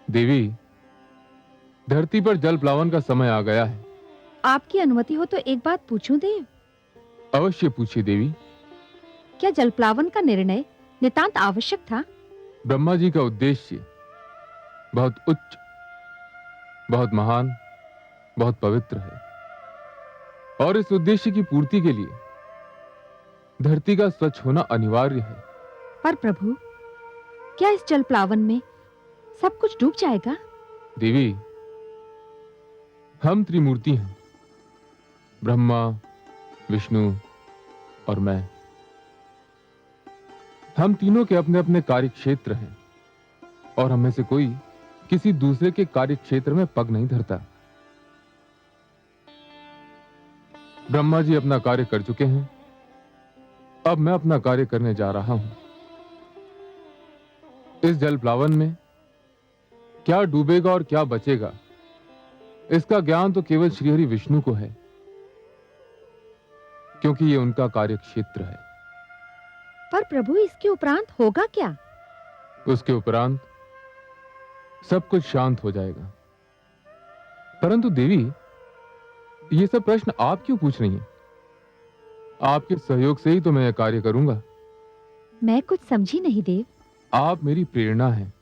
देवी, धरती पर जल प्लावन का समय आ गया है। आपकी अनुमति हो तो एक बात पूछूं देव? अवश्य पूछिए देवी। क्या जल प्लावन का निर्णय नितांत आवश्यक था? ब्रह्मा जी का उद्देश्य बहुत उच्च, बहुत महान, बहुत पवित्र है, और इस उद्देश्य की पूर्ति के लिए धरती का स्वच्छ होना अनिवार्य है। पर प्रभु, क्या इस जल प्लावन में सब कुछ डूब जाएगा? देवी, हम त्रिमूर्ति हैं, ब्रह्मा, विष्णु और मैं। हम तीनों के अपने अपने कार्य क्षेत्र हैं, और हमें से कोई किसी दूसरे के कार्य क्षेत्र में पग नहीं धरता। ब्रह्मा जी अपना कार्य कर चुके हैं, अब मैं अपना कार्य करने जा रहा हूं। इस जल प्लावन में क्या डूबेगा और क्या बचेगा, इसका ज्ञान तो केवल श्रीहरि विष्णु को है, क्योंकि ये उनका कार्य क्षेत्र है। पर प्रभु, इसके उपरांत होगा क्या? उसके उपरांत सब कुछ शांत हो जाएगा। परंतु देवी, ये सब प्रश्न आप क्यों पूछ रही हैं? आपके सहयोग से ही तो मैं यह कार्य करूंगा। मैं कुछ समझी नहीं देव। आप मेरी प्रेरणा हैं।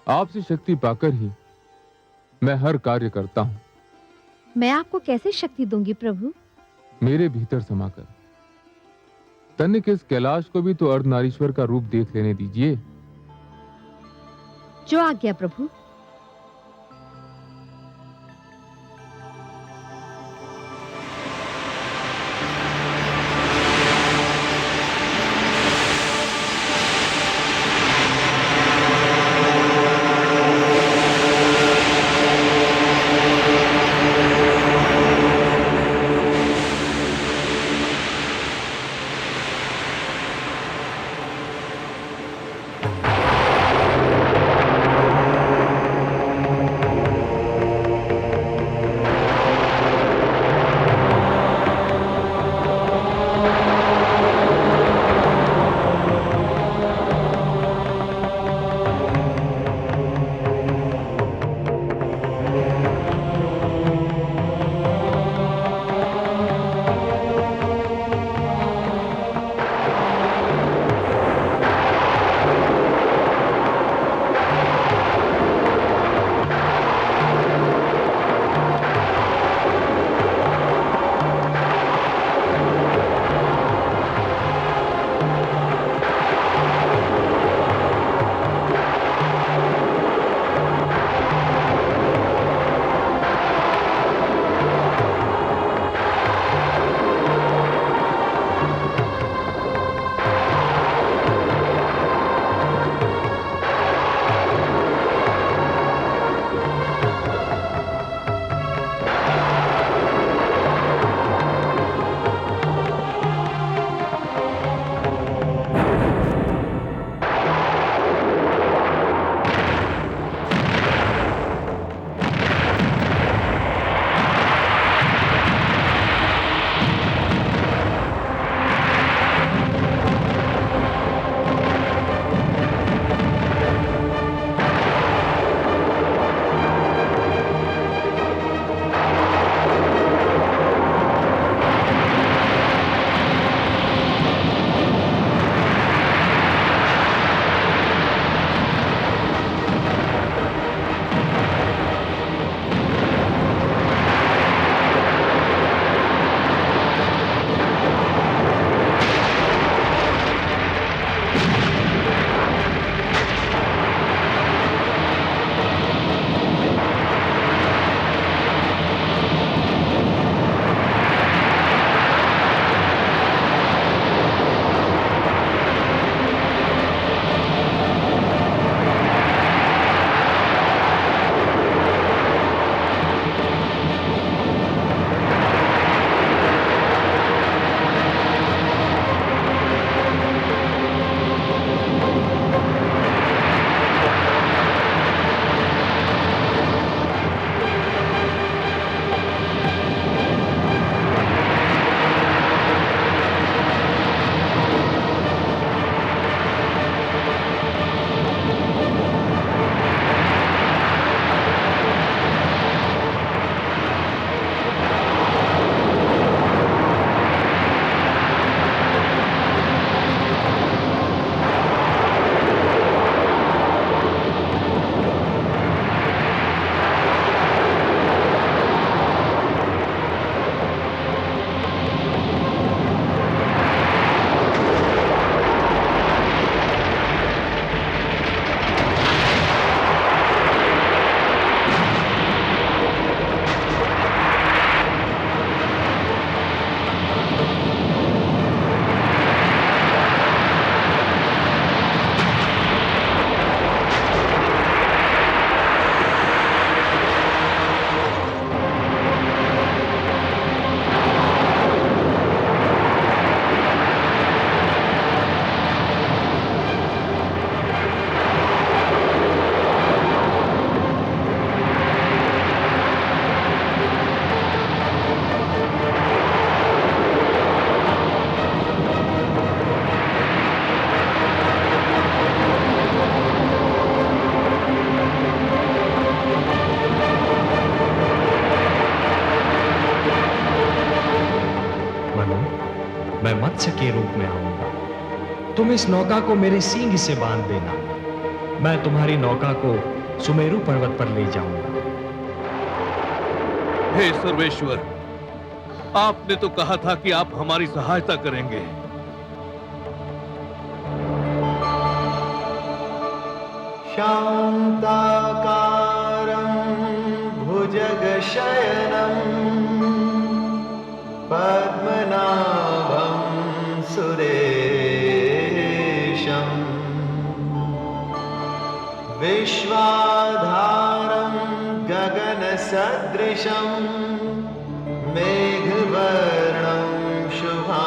आपसे शक्ति पाकर ही मैं हर कार्य करता हूं। मैं आपको कैसे शक्ति दूंगी प्रभु? मेरे भीतर समाकर। तनिक इस कैलाश को भी तो अर्धनारीश्वर का रूप देख लेने दीजिए। जो आज्ञा प्रभु। मत्स्य के रूप में आऊंगा। तुम इस नौका को मेरे सींग से बांध देना। मैं तुम्हारी नौका को सुमेरु पर्वत पर ले जाऊंगा। हे सर्वेश्वर, आपने तो कहा था कि आप हमारी सहायता करेंगे। शांताकारं भुजगशयनं पद्मनाभं सुरेशं विश्वाधारं गगनसदृशं मेघवर्णं शुभांगं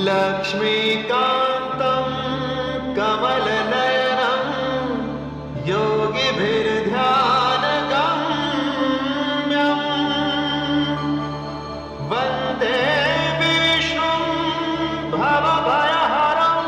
लक्ष्मीकान्तं कमलनयनं योगिभिर्ध्यानगम्यं वन्दे विष्णुं भवभयहरं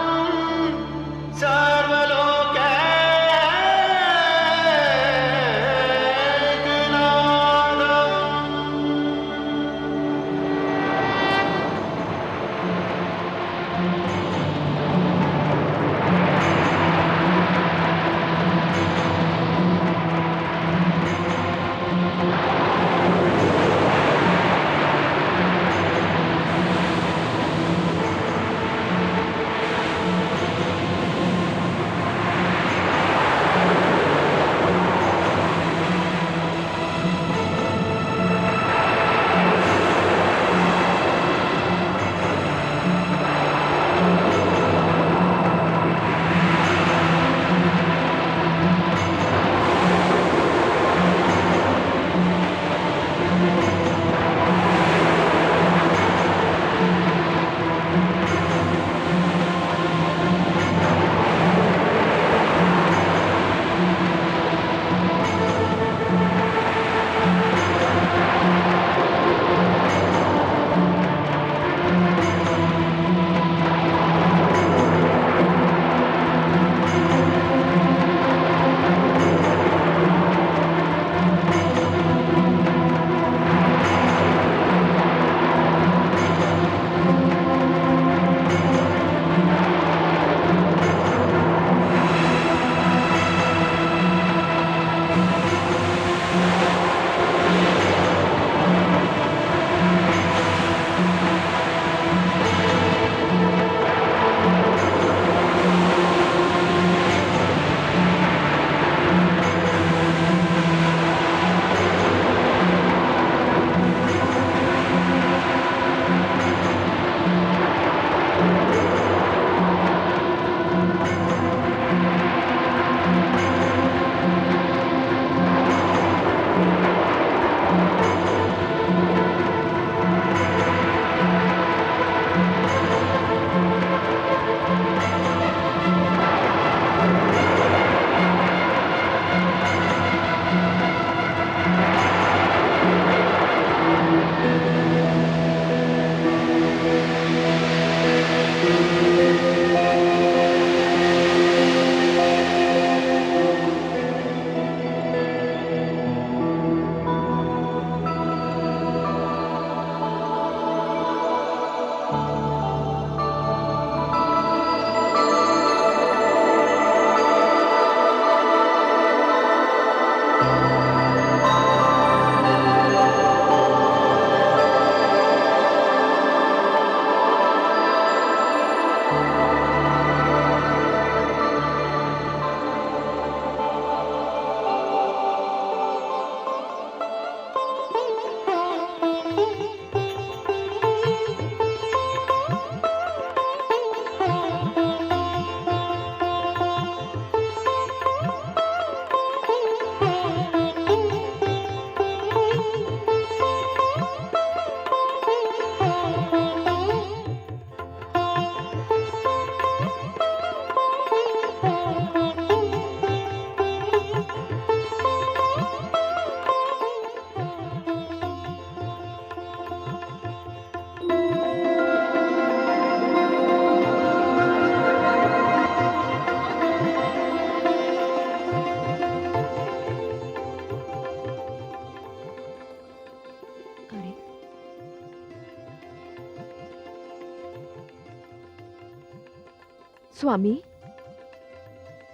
स्वामी,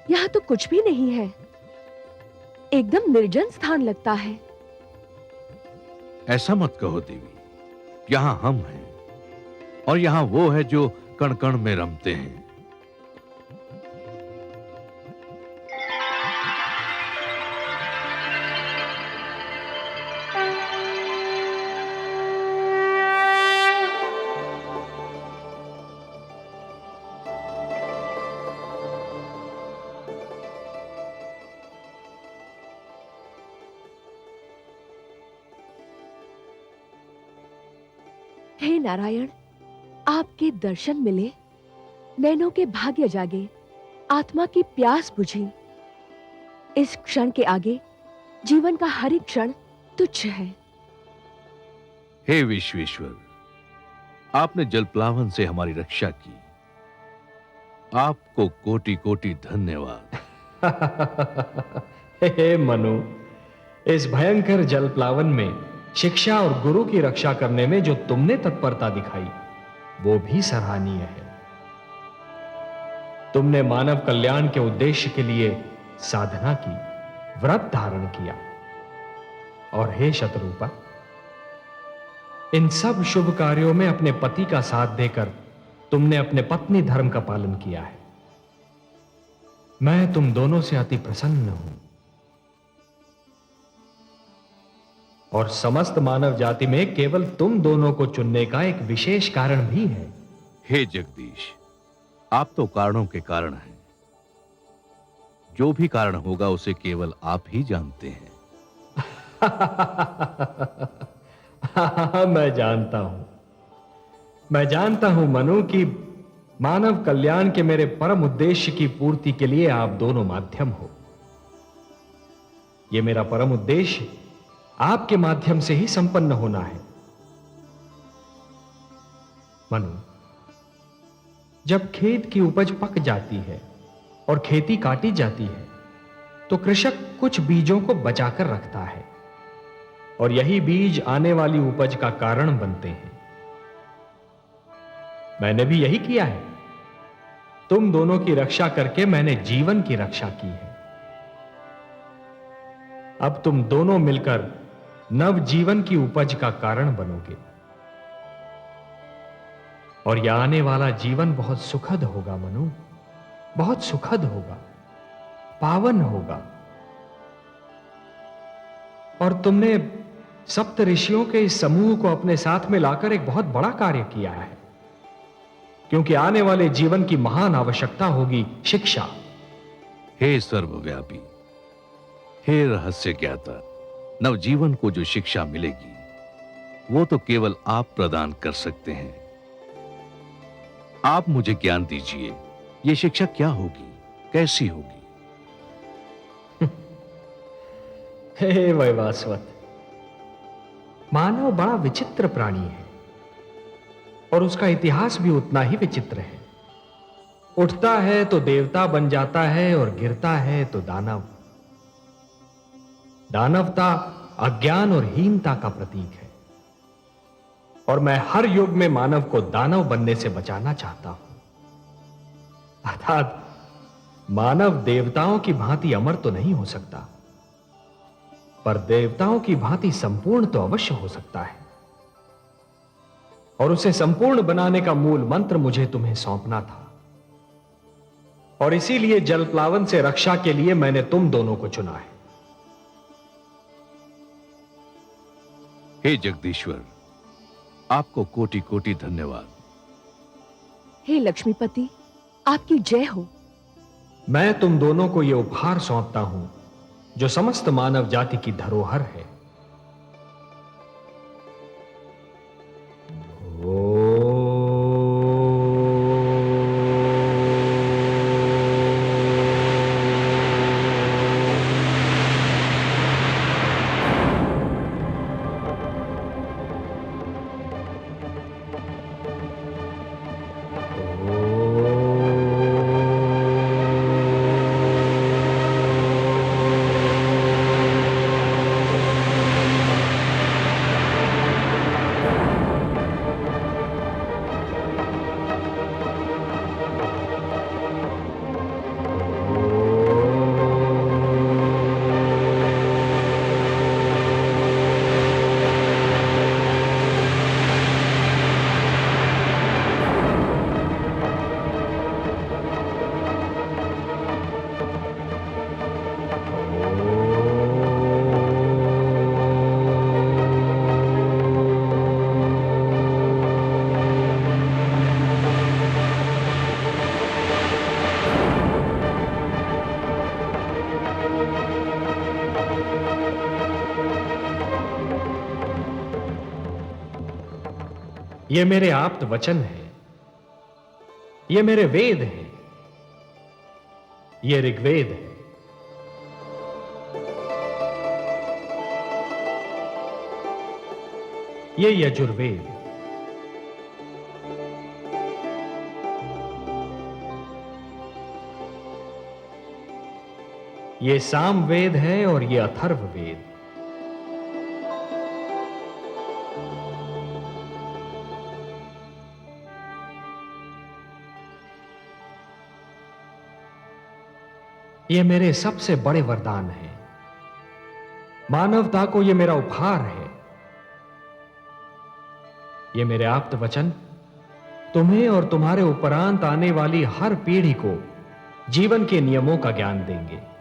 यहाँ तो कुछ भी नहीं है। एकदम निर्जन स्थान लगता है। ऐसा मत कहो देवी, यहां हम हैं और यहां वो है जो कण कण में रमते हैं। हे नारायण, आपके दर्शन मिले, नैनों के भाग्य जागे, आत्मा की प्यास बुझी। इस क्षण के आगे जीवन का हर एक क्षण तुच्छ है। हे विश्वेश्वर, आपने जलप्लावन से हमारी रक्षा की, आपको कोटि कोटि धन्यवाद। हे मनु, इस भयंकर जलप्लावन में शिक्षा और गुरु की रक्षा करने में जो तुमने तत्परता दिखाई, वो भी सराहनीय है। तुमने मानव कल्याण के उद्देश्य के लिए साधना की, व्रत धारण किया। और हे शतरूपा, इन सब शुभ कार्यों में अपने पति का साथ देकर तुमने अपने पत्नी धर्म का पालन किया है। मैं तुम दोनों से अति प्रसन्न हूं और समस्त मानव जाति में केवल तुम दोनों को चुनने का एक विशेष कारण भी है। हे जगदीश, आप तो कारणों के कारण हैं। जो भी कारण होगा उसे केवल आप ही जानते हैं। मैं जानता हूं मनु कि मानव कल्याण के मेरे परम उद्देश्य की पूर्ति के लिए आप दोनों माध्यम हो। यह मेरा परम उद्देश्य आपके माध्यम से ही संपन्न होना है। मनु, जब खेत की उपज पक जाती है और खेती काटी जाती है, तो कृषक कुछ बीजों को बचाकर रखता है और यही बीज आने वाली उपज का कारण बनते हैं। मैंने भी यही किया है। तुम दोनों की रक्षा करके मैंने जीवन की रक्षा की है। अब तुम दोनों मिलकर नव जीवन की उपज का कारण बनोगे और यह आने वाला जीवन बहुत सुखद होगा मनु, बहुत सुखद होगा, पावन होगा। और तुमने सप्त ऋषियों के इस समूह को अपने साथ में लाकर एक बहुत बड़ा कार्य किया है, क्योंकि आने वाले जीवन की महान आवश्यकता होगी शिक्षा। हे सर्वव्यापी, हे रहस्य ज्ञाता, नवजीवन को जो शिक्षा मिलेगी वो तो केवल आप प्रदान कर सकते हैं। आप मुझे ज्ञान दीजिए, ये शिक्षा क्या होगी, कैसी होगी? हे वैवास्वत, मानव बड़ा विचित्र प्राणी है और उसका इतिहास भी उतना ही विचित्र है। उठता है तो देवता बन जाता है और गिरता है तो दानव। दानवता अज्ञान और हीनता का प्रतीक है और मैं हर युग में मानव को दानव बनने से बचाना चाहता हूं। अर्थात मानव देवताओं की भांति अमर तो नहीं हो सकता, पर देवताओं की भांति संपूर्ण तो अवश्य हो सकता है। और उसे संपूर्ण बनाने का मूल मंत्र मुझे तुम्हें सौंपना था और इसीलिए जलप्लावन से रक्षा के लिए मैंने तुम दोनों को चुना है। हे जगदीश्वर, आपको कोटि कोटि धन्यवाद। हे लक्ष्मीपति, आपकी जय हो। मैं तुम दोनों को यह उपहार सौंपता हूं जो समस्त मानव जाति की धरोहर है। ये मेरे आप्त वचन है, ये मेरे वेद हैं, ये ऋग्वेद है। ये यजुर्वेद, ये सामवेद है और ये अथर्ववेद। ये मेरे सबसे बड़े वरदान हैं। मानवता को ये मेरा उपहार है। ये मेरे आप्त वचन तुम्हें और तुम्हारे उपरांत आने वाली हर पीढ़ी को जीवन के नियमों का ज्ञान देंगे।